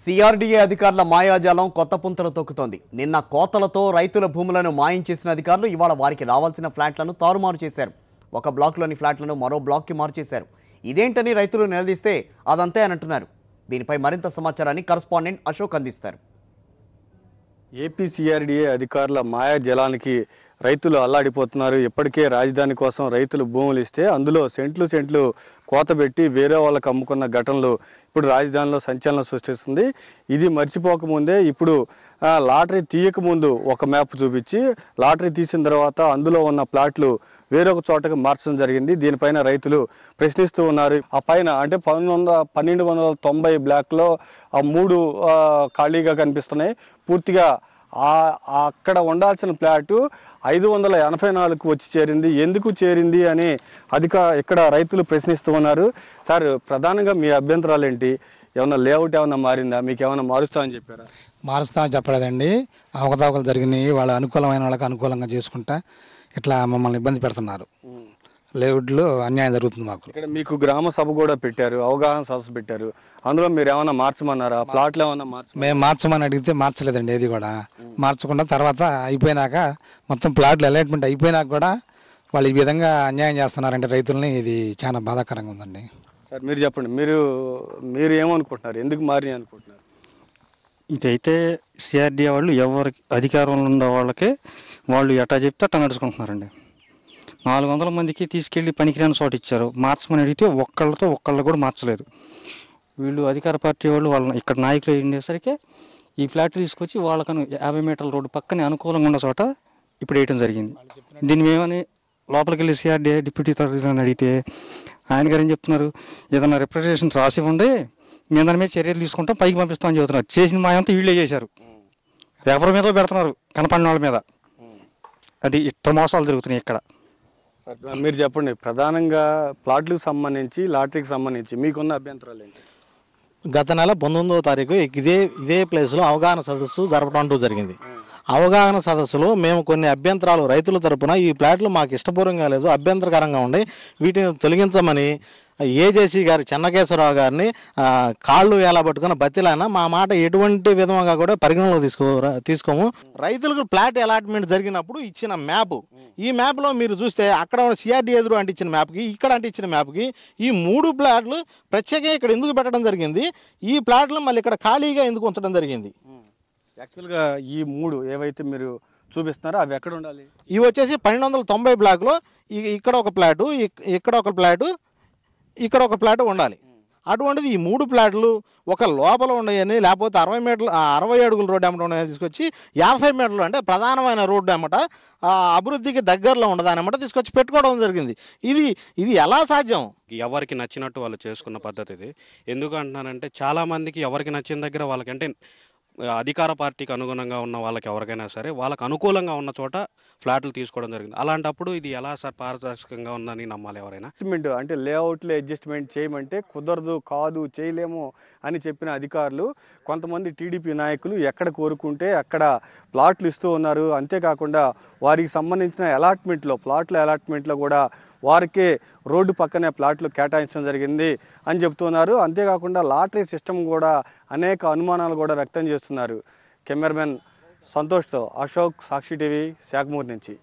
CRDA అధికారుల మాయాజాలం కొత్త పుంతలు తొక్కుతోంది. నిన్న కోతలతో రైతుల భూములను మాయం చేసిన అధికారులు ఇవాళ వారికి రావాల్సిన ఫ్లాట్లను తారుమారు చేశారు. ఒక బ్లాక్లోని ఫ్లాట్లను మరో బ్లాక్కి మార్చేశారు. ఇదేంటని రైతులు నిలదీస్తే అదంతే అని అంటున్నారు. దీనిపై మరింత సమాచారాన్ని కరెస్పాండెంట్ అశోక్ అందిస్తారు. ఏపీ సిఆర్డీఏ అధికారుల మాయాజలానికి రైతులు అల్లాడిపోతున్నారు. ఇప్పటికే రాజధాని కోసం రైతులు భూములు ఇస్తే అందులో సెంట్లు కోత పెట్టి వేరే వాళ్ళకి అమ్ముకున్న ఘటనలు ఇప్పుడు రాజధానిలో సంచలనం సృష్టిస్తుంది. ఇది మర్చిపోకముందే ఇప్పుడు లాటరీ తీయకముందు ఒక మ్యాప్ చూపించి లాటరీ తీసిన తర్వాత అందులో ఉన్న ప్లాట్లు వేరొక చోటకు మార్చడం జరిగింది. దీనిపైన రైతులు ప్రశ్నిస్తూ ఉన్నారు. ఆ పైన అంటే 1290 బ్లాక్లో ఆ 3 ఖాళీగా కనిపిస్తున్నాయి. పూర్తిగా అక్కడ ఉండాల్సిన ఫ్లాటు 584కు వచ్చి చేరింది. ఎందుకు చేరింది అని ఇక్కడ రైతులు ప్రశ్నిస్తూ ఉన్నారు. సార్, ప్రధానంగా మీ అభ్యంతరాలు ఏంటి? ఏమన్నా లేఅవుట్ ఏమన్నా మారిందా? మీకు ఏమన్నా మారుస్తామని చెప్పారా? మారుస్తామని చెప్పలేదండి. అవకతవకలు జరిగినాయి. వాళ్ళ అనుకూలమైన వాళ్ళకి అనుకూలంగా చేసుకుంటా ఇట్లా మమ్మల్ని ఇబ్బంది పెడుతున్నారు. లేఅవుట్లో అన్యాయం జరుగుతుంది మాకు. ఇక్కడ మీకు గ్రామ సభ కూడా పెట్టారు, అవగాహన సదస్సు పెట్టారు. అందులో మీరు ఏమైనా మార్చమన్నారా? ప్లాట్లు ఏమన్నా మేము మార్చమని అడిగితే మార్చలేదండి. ఏది కూడా మార్చకుండా తర్వాత అయిపోయినాక మొత్తం ప్లాట్లు అలాట్మెంట్ అయిపోయినాక కూడా వాళ్ళు ఈ విధంగా అన్యాయం చేస్తున్నారంటే రైతుల్ని ఇది చాలా బాధాకరంగా ఉందండి. సార్, మీరు చెప్పండి, మీరు ఏమనుకుంటున్నారు? ఎందుకు మారి అనుకుంటున్నారు? ఇదైతే సిఆర్డీఏ వాళ్ళు ఎవరికి అధికారంలో ఉన్న వాళ్ళకే వాళ్ళు ఎట్టా చెప్తే అట్టా నడుచుకుంటున్నారండి. 400 మందికి తీసుకెళ్ళి పనికిరాని చోట ఇచ్చారు. మార్చమని అడిగితే ఒక్కళ్ళు కూడా మార్చలేదు. వీళ్ళు అధికార పార్టీ వాళ్ళు ఇక్కడ నాయకులు ఉండేసరికి ఈ ఫ్లాట్ తీసుకొచ్చి వాళ్ళకను 50 మీటర్ల రోడ్డు పక్కనే అనుకూలంగా ఉన్న చోట ఇప్పుడు వేయటం జరిగింది. దీన్ని ఏమని లోపలికి వెళ్ళి సిఆర్డీఏ డిప్యూటీ తహసీల్దార్ని అడిగితే ఆయన గారు ఏం చెప్తున్నారు, ఏదైనా రిప్రజెంటేషన్ రాసి ఉండే మేము దాని మీద చర్యలు తీసుకుంటాం, పైకి పంపిస్తామని చెబుతున్నారు. చేసిన మాయంతా వీళ్ళే చేశారు. ఎవరి మీద పెడుతున్నారు, కనపడిన వాళ్ళ మీద. అది ఇట్ట మోసాలు జరుగుతున్నాయి ఇక్కడ. మీరు చెప్పండి, ప్రధానంగా ప్లాట్లకు సంబంధించి లాటరీకి సంబంధించి మీకున్న అభ్యంతరాలు ఏంటి? గత నెల 19వ తారీఖు ఇదే ప్లేస్లో అవగాహన సదస్సు జరపడం జరిగింది. అవగాహన సదస్సులో మేము కొన్ని అభ్యంతరాలు రైతుల తరపున ఈ ప్లాట్లు మాకు ఇష్టపూర్వంగా లేదు, అభ్యంతరకరంగా ఉండి వీటిని తొలగించమని ఏజేసీ గారి చెన్నకేశ్వరరావు గారిని కాళ్ళు ఎలా పట్టుకున్న బతిలైనా మా మాట ఎటువంటి విధంగా కూడా పరిగణలో తీసుకోము. రైతులకు ప్లాట్ అలాట్మెంట్ జరిగినప్పుడు ఇచ్చిన మ్యాప్, ఈ మ్యాప్లో మీరు చూస్తే అక్కడ సిఆర్డీ ఎదురు అంటించిన మ్యాప్కి ఇక్కడ అంటించిన మ్యాప్కి ఈ 3 ప్లాట్లు ప్రత్యేకంగా ఇక్కడ ఎందుకు పెట్టడం జరిగింది, ఈ ప్లాట్లు మళ్ళీ ఇక్కడ ఖాళీగా ఎందుకు ఉంచడం జరిగింది? యాక్చువల్గా ఈ 3 ఏవైతే మీరు చూపిస్తున్నారో అవి ఎక్కడ ఉండాలి? ఇవి వచ్చేసి 1290 బ్లాక్లో ఇక్కడ ఒక ప్లాటు, ఇక్కడ ఒక ప్లాటు, ఇక్కడ ఒక ప్లాట్ ఉండాలి. అటువంటిది ఈ 3 ప్లాట్లు ఒక లోపల ఉన్నాయని, లేకపోతే 60 అడుగుల రోడ్డు అమ్మట ఉన్నాయని తీసుకొచ్చి 50 మీటర్లు అంటే ప్రధానమైన రోడ్డు అమ్మట అభివృద్ధికి దగ్గరలో ఉండదానమాట తీసుకొచ్చి పెట్టుకోవడం జరిగింది. ఇది ఎలా సాధ్యం? ఎవరికి నచ్చినట్టు వాళ్ళు చేసుకున్న పద్ధతి ఇది. ఎందుకు అంటున్నానంటే చాలామందికి ఎవరికి నచ్చిన దగ్గర వాళ్ళకంటే అధికార పార్టీకి అనుగుణంగా ఉన్న వాళ్ళకి ఎవరికైనా సరే వాళ్ళకి అనుకూలంగా ఉన్న చోట ఫ్లాట్లు తీసుకోవడం జరిగింది. అలాంటప్పుడు ఇది ఎలా సార్ పారదర్శకంగా ఉందని నమ్మాలి ఎవరైనా? అంటే లేఅవుట్లో అడ్జస్ట్మెంట్ చేయమంటే కుదరదు, కాదు, చేయలేము అని చెప్పిన అధికారులు కొంతమంది టీడీపీ నాయకులు ఎక్కడ కోరుకుంటే అక్కడ ప్లాట్లు ఇస్తూ ఉన్నారు. అంతేకాకుండా వారికి సంబంధించిన ప్లాట్ల అలాట్మెంట్లో కూడా వారికే రోడ్డు పక్కనే ప్లాట్లు కేటాయించడం జరిగింది అని చెప్తున్నారు. అంతేకాకుండా లాటరీ సిస్టమ్ కూడా అనేక అనుమానాలు కూడా వ్యక్తం చేస్తున్నారు. కెమెరామెన్ సంతోష్తో అశోక్, సాక్షి టీవీ, శాఖమూరు నుంచి.